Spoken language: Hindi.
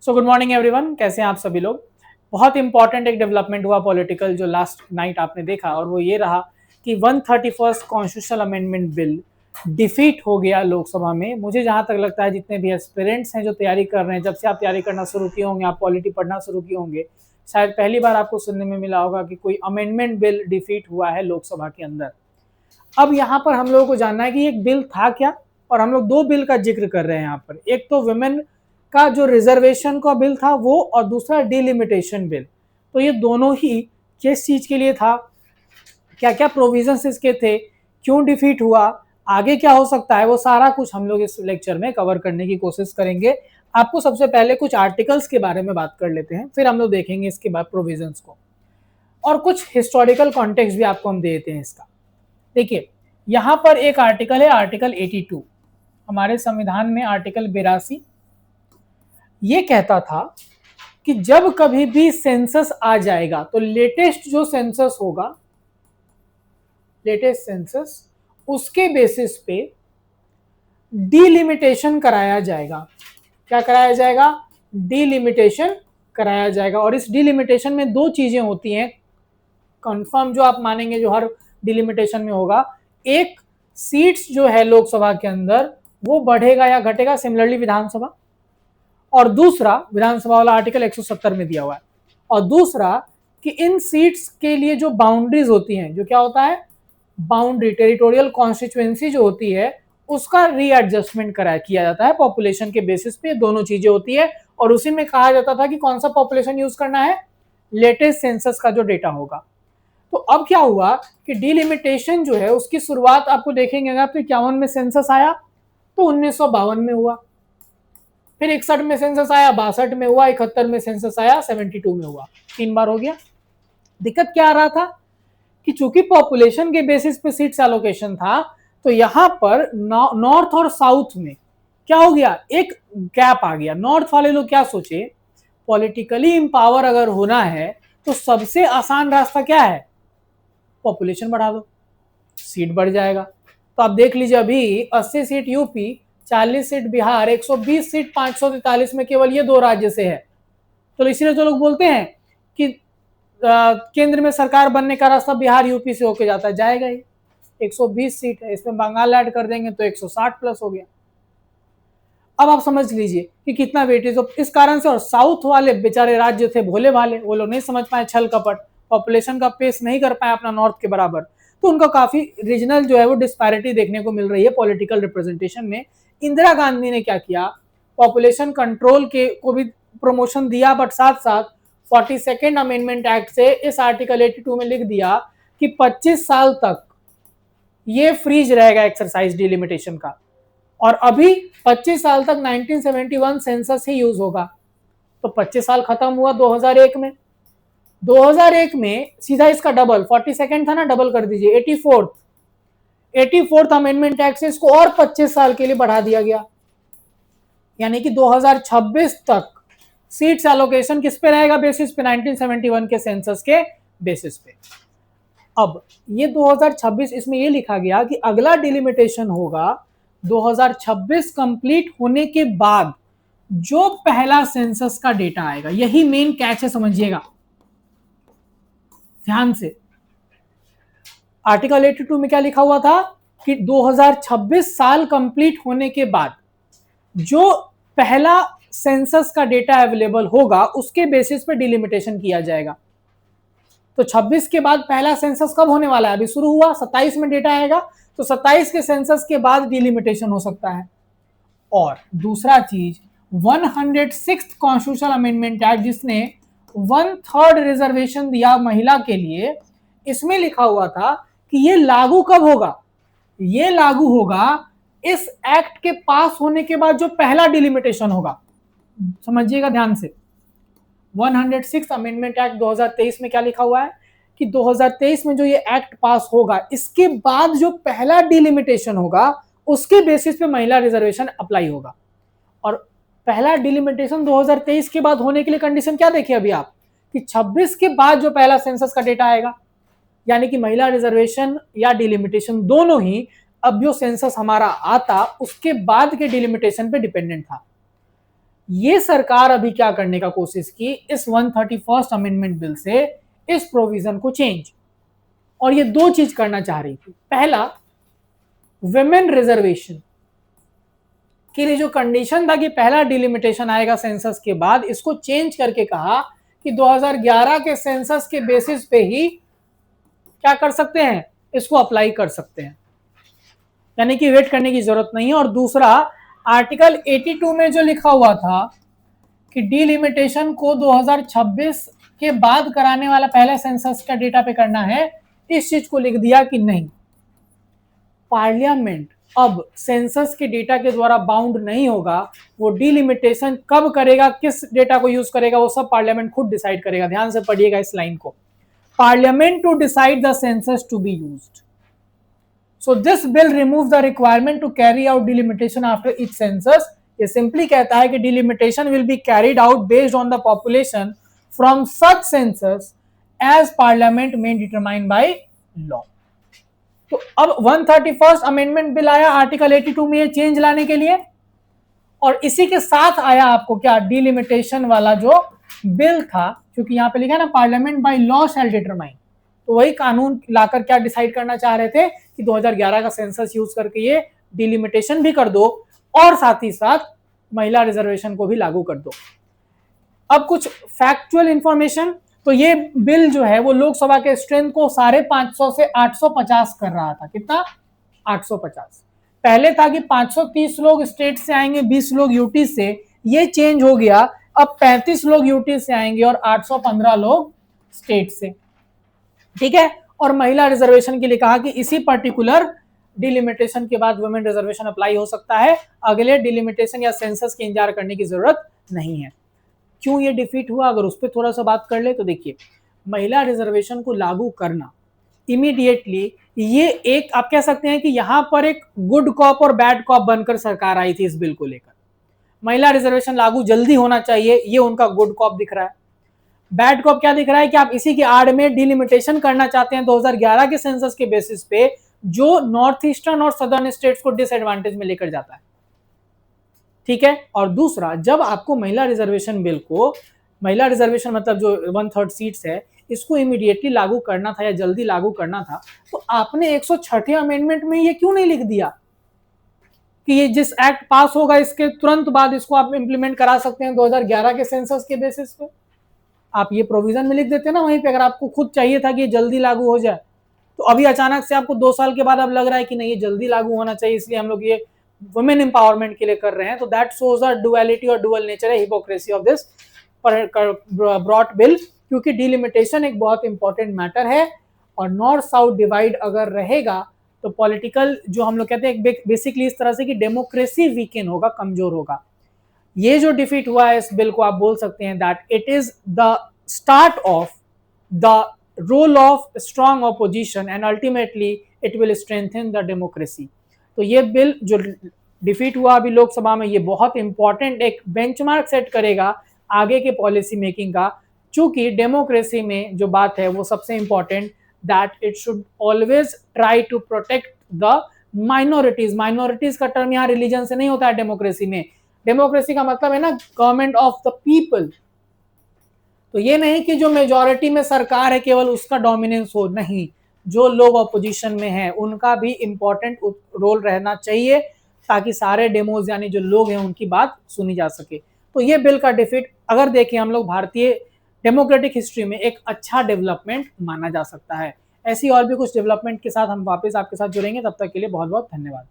सो गुड मॉर्निंग एवरीवन, कैसे हैं आप सभी लोग। बहुत इंपॉर्टेंट एक डेवलपमेंट हुआ पॉलिटिकल जो लास्ट नाइट आपने देखा, और वो ये रहा कि 131st constitutional amendment bill defeat हो गया लोकसभा में। मुझे जहां तक लगता है जितने भी एस्पिरेंट्स हैं जो तैयारी कर रहे हैं, जब से आप तैयारी करना शुरू किए होंगे, आप पॉलिटी पढ़ना शुरू किए होंगे, शायद पहली बार आपको सुनने में मिला होगा कि कोई अमेंडमेंट बिल डिफीट हुआ है लोकसभा के अंदर। अब यहाँ पर हम लोगों को जानना है कि एक बिल था क्या, और हम लोग दो बिल का जिक्र कर रहे हैं यहाँ पर। एक तो वुमेन का जो रिजर्वेशन का बिल था वो, और दूसरा डिलिमिटेशन बिल। तो ये दोनों ही किस चीज के लिए था, क्या क्या प्रोविजंस इसके थे, क्यों डिफीट हुआ, आगे क्या हो सकता है, वो सारा कुछ हम लोग इस लेक्चर में कवर करने की कोशिश करेंगे। आपको सबसे पहले कुछ आर्टिकल्स के बारे में बात कर लेते हैं, फिर हम लोग देखेंगे इसके बाद प्रोविजंस को, और कुछ हिस्टोरिकल कॉन्टेक्स्ट भी आपको हम दे देते हैं इसका। देखिए, यहां पर एक आर्टिकल है, आर्टिकल 82 हमारे संविधान में, आर्टिकल 82 ये कहता था कि जब कभी भी सेंसस आ जाएगा तो लेटेस्ट जो सेंसस होगा, लेटेस्ट सेंसस, उसके बेसिस पे डिलिमिटेशन कराया जाएगा। क्या कराया जाएगा? डिलिमिटेशन कराया जाएगा। और इस डिलिमिटेशन में दो चीजें होती हैं कंफर्म, जो आप मानेंगे जो हर डिलिमिटेशन में होगा। एक, सीट्स जो है लोकसभा के अंदर वो बढ़ेगा या घटेगा, सिमिलरली विधानसभा। और दूसरा, विधानसभा वाला आर्टिकल 170 में दिया हुआ है। और दूसरा कि इन सीट्स के लिए जो बाउंड्रीज होती हैं, जो क्या होता है, बाउंड्री, टेरिटोरियल कॉन्स्टिट्यूएंसी जो होती है, उसका रीएडजस्टमेंट किया जाता है पॉपुलेशन के बेसिस पे। दोनों चीजें होती है, और उसी में कहा जाता था कि कौन सा पॉपुलेशन यूज करना है, लेटेस्ट सेंसस का जो डेटा होगा। तो अब क्या हुआ कि डिलिमिटेशन जो है उसकी शुरुआत आपको देखेंगे, अगर आपको 51 में सेंसस आया तो 1952 में हुआ, फिर 61 में सेंसस आया, 62 में हुआ, 71 में सेंसस आया, 72 में हुआ, 3 बार हो गया। दिक्कत क्या आ रहा था कि चूंकि पॉपुलेशन के बेसिस पे सीट्स एलोकेशन था, तो यहां पर नॉर्थ और साउथ में क्या हो गया, एक गैप आ गया। नॉर्थ वाले लोग क्या सोचे, पॉलिटिकली इंपावर अगर होना है तो सबसे आसान रास्ता क्या है, पॉपुलेशन बढ़ा दो, सीट बढ़ जाएगा। तो आप देख लीजिए, अभी 80 seat UP, 40 seat Bihar, 120 seat 543 में केवल ये दो राज्य से है। तो इसलिए तो लोग बोलते हैं कि केंद्र में सरकार बनने का रास्ता बिहार यूपी से होके जाता है, जाएगा ही। 120 सीट है, इसमें बंगाल ऐड कर देंगे तो 160 प्लस हो गया। अब आप समझ लीजिए कि कितना वेटेज। तो इस कारण से, और साउथ वाले बेचारे राज्य थे भोले भाले, वो लोग नहीं समझ पाए छल कपट, पॉपुलेशन का पेस नहीं कर पाए अपना नॉर्थ के बराबर, तो उनका काफी रीजनल जो है वो डिस्पैरिटी देखने को मिल रही है पॉलिटिकल रिप्रेजेंटेशन में। इंदिरा गांधी ने क्या किया, पॉपुलेशन कंट्रोल के को भी प्रमोशन दिया, बट साथ साथ 42nd अमेंडमेंट एक्ट से इस आर्टिकल 82 में लिख दिया कि 25 साल तक ये फ्रीज रहेगा एक्सरसाइज डिलिमिटेशन का। और अभी 25 साल तक 1971 सेंसस ही यूज होगा। तो 25 साल खत्म हुआ 2001 में। 2001 में सीधा इसका डबल, 42nd था ना, डबल कर दीजिए, 84th अमेंडमेंट एक्ट से इसको और 25 साल के लिए बढ़ा दिया गया। यानी कि 2026 तक सीट्स एलोकेशन किस पे रहेगा, बेसिस पे 1971 के सेंसस के बेसिस पे। अब ये 2026, इसमें ये लिखा गया कि अगला डिलिमिटेशन होगा 2026 कंप्लीट होने के बाद, जो पहला सेंसस का डेटा आएगा। यही मेन कैच है, समझिएगा ध्यान से। आर्टिकल 82 में क्या लिखा हुआ था कि 2026 साल कंप्लीट होने के बाद जो पहला सेंसस का डेटा अवेलेबल होगा उसके बेसिस पे डिलिमिटेशन किया जाएगा। तो 26 के बाद पहला सेंसस कब होने वाला है, अभी शुरू हुआ, 27 में डेटा आएगा, तो 27 के सेंसस के बाद डिलिमिटेशन हो सकता है। और दूसरा चीज, 106th कॉन्स्टिट्यूशनल अमेंडमेंट एक्ट, जिसने 1/3 रिजर्वेशन दिया महिला के लिए, इसमें लिखा हुआ था कि ये लागू कब होगा, ये लागू होगा इस एक्ट के पास होने के बाद जो पहला डिलिमिटेशन होगा। समझिएगा ध्यान से, 106th अमेंडमेंट एक्ट 2023 में क्या लिखा हुआ है कि 2023 में जो ये एक्ट पास होगा, इसके बाद जो पहला डिलिमिटेशन होगा उसके बेसिस पे महिला रिजर्वेशन अप्लाई होगा। और पहला डिलिमिटेशन 2023 के बाद होने के लिए कंडीशन क्या देखिए अभी आप, कि 26 के बाद जो पहला सेंसस का डेटा आएगा, यानी कि महिला रिजर्वेशन या डिलिमिटेशन दोनों ही अब जो सेंसस हमारा आता उसके बाद के डिलिमिटेशन पे डिपेंडेंट था। ये सरकार अभी क्या करने का कोशिश की, इस 131st अमेंडमेंट बिल से इस प्रोविजन को चेंज, और ये दो चीज करना चाह रही थी। पहला, विमेन रिजर्वेशन के लिए जो कंडीशन था कि पहला डिलिमिटेशन आएगा सेंसस के बाद, इसको चेंज करके कहा कि 2011 के सेंसस के बेसिस पे ही क्या कर सकते हैं, इसको अप्लाई कर सकते हैं, यानी कि वेट करने की जरूरत नहीं है। और दूसरा, आर्टिकल 82 में जो लिखा हुआ था कि डिलिमिटेशन को 2026 के बाद कराने वाला पहले सेंसस का डेटा पे करना है, इस चीज को लिख दिया कि नहीं, पार्लियामेंट अब सेंसस के डेटा के द्वारा बाउंड नहीं होगा, वो डिलिमिटेशन कब करेगा, किस डेटा को यूज करेगा, वो सब पार्लियामेंट खुद डिसाइड करेगा। ध्यान से पढ़िएगा इस लाइन को, parliament to decide the census to be used. So this bill removes the requirement to carry out delimitation after each census. ये simply कहता है कि delimitation will be carried out based on the population from such census as parliament may determine by law. तो अब 131st अमेंडमेंट बिल आया आर्टिकल 82 में ये चेंज लाने के लिए, और इसी के साथ आया आपको क्या, डिलिमिटेशन वाला जो बिल था, क्योंकि यहाँ पे लिखा है ना parliament by law shall determine, तो वही कानून लाकर क्या डिसाइड करना चाह रहे थे कि 2011 का सेंसस यूज करके ये डिलिमिटेशन भी कर दो और साथ ही साथ महिला रिजर्वेशन को भी लागू कर दो। अब कुछ फैक्चुअल इंफॉर्मेशन, तो ये बिल जो है वो लोकसभा के स्ट्रेंथ को 550 से 850 कर रहा था। कितना? 850। पहले था कि 530 लोग स्टेट से आएंगे, 20 लोग यूटी से, ये चेंज हो गया, अब 35 लोग यूटी से आएंगे और 815 लोग स्टेट से। ठीक है, और महिला रिजर्वेशन के लिए कहा कि इसी पर्टिकुलर डिलिमिटेशन के बाद वुमेन रिजर्वेशन अप्लाई हो सकता है, अगले डिलिमिटेशन या सेंसस की इंतजार करने की जरूरत नहीं है। क्यों ये डिफीट हुआ, अगर उस पर थोड़ा सा बात कर ले तो देखिए, महिला रिजर्वेशन को लागू करना इमीडिएटली, ये एक आप कह सकते हैं कि यहां पर एक गुड कॉप और बैड कॉप बनकर सरकार आई थी इस बिल को लेकर। महिला रिजर्वेशन लागू जल्दी होना चाहिए, ये उनका गुड कॉप दिख रहा है। बैड कॉप क्या दिख रहा है कि आप इसी के आड़ में डिलिमिटेशन करना चाहते हैं 2011 के सेंसस के बेसिस पे, जो नॉर्थ ईस्टर्न और सदर्न स्टेट्स को डिसएडवांटेज में लेकर जाता है। ठीक है, और दूसरा, जब आपको महिला रिजर्वेशन बिल को, महिला रिजर्वेशन मतलब जो 1/3 सीट्स है, इसको इमीडिएटली लागू करना था या जल्दी लागू करना था, तो आपने 106वें अमेंडमेंट में ये क्यों नहीं लिख दिया कि ये जिस एक्ट पास होगा इसके तुरंत बाद इसको आप इंप्लीमेंट करा सकते हैं 2011 के सेंसस के बेसिस पे। आप ये प्रोविजन में लिख देते ना वहीं पे, अगर आपको खुद चाहिए था कि ये जल्दी लागू हो जाए। तो अभी अचानक से आपको 2 साल के बाद अब लग रहा है कि नहीं ये जल्दी लागू होना चाहिए, इसलिए हम लोग ये वुमेन एम्पावरमेंट के लिए कर रहे हैं। तो दैट शोज अ डुअलिटी और डुअल नेचर है, hypocrisy of this brought bill, क्योंकि डिलिमिटेशन एक बहुत इंपॉर्टेंट मैटर है, और नॉर्थ साउथ डिवाइड अगर रहेगा तो पॉलिटिकल जो हम लोग कहते हैं बेसिकली इस तरह से कि डेमोक्रेसी वीकेन होगा, कमजोर होगा। ये जो डिफीट हुआ है इस बिल को, आप बोल सकते हैं that it is the start of the role of strong opposition and ultimately it will strengthen the democracy. तो ये बिल जो डिफीट हुआ अभी लोकसभा में, ये बहुत इंपॉर्टेंट एक बेंचमार्क सेट करेगा आगे के पॉलिसी मेकिंग का, चूंकि डेमोक्रेसी में जो बात है वो सबसे important, that it should always try to protect the minorities. Minorities का टर्म यहाँ रिलीजन से नहीं होता है डेमोक्रेसी में। डेमोक्रेसी का मतलब है ना गवर्नमेंट ऑफ द पीपल। तो ये नहीं कि जो मेजॉरिटी में सरकार है केवल उसका डोमिनेंस हो, नहीं, जो लोग अपोजिशन में हैं उनका भी इंपॉर्टेंट रोल रहना चाहिए, ताकि सारे डेमोज यानी जो लोग हैं उनकी बात सुनी जा सके। तो ये बिल का डिफीट अगर देखें हम लोग भारतीय डेमोक्रेटिक हिस्ट्री में एक अच्छा डेवलपमेंट माना जा सकता है। ऐसी और भी कुछ डेवलपमेंट के साथ हम वापस आपके साथ जुड़ेंगे, तब तक के लिए बहुत बहुत धन्यवाद।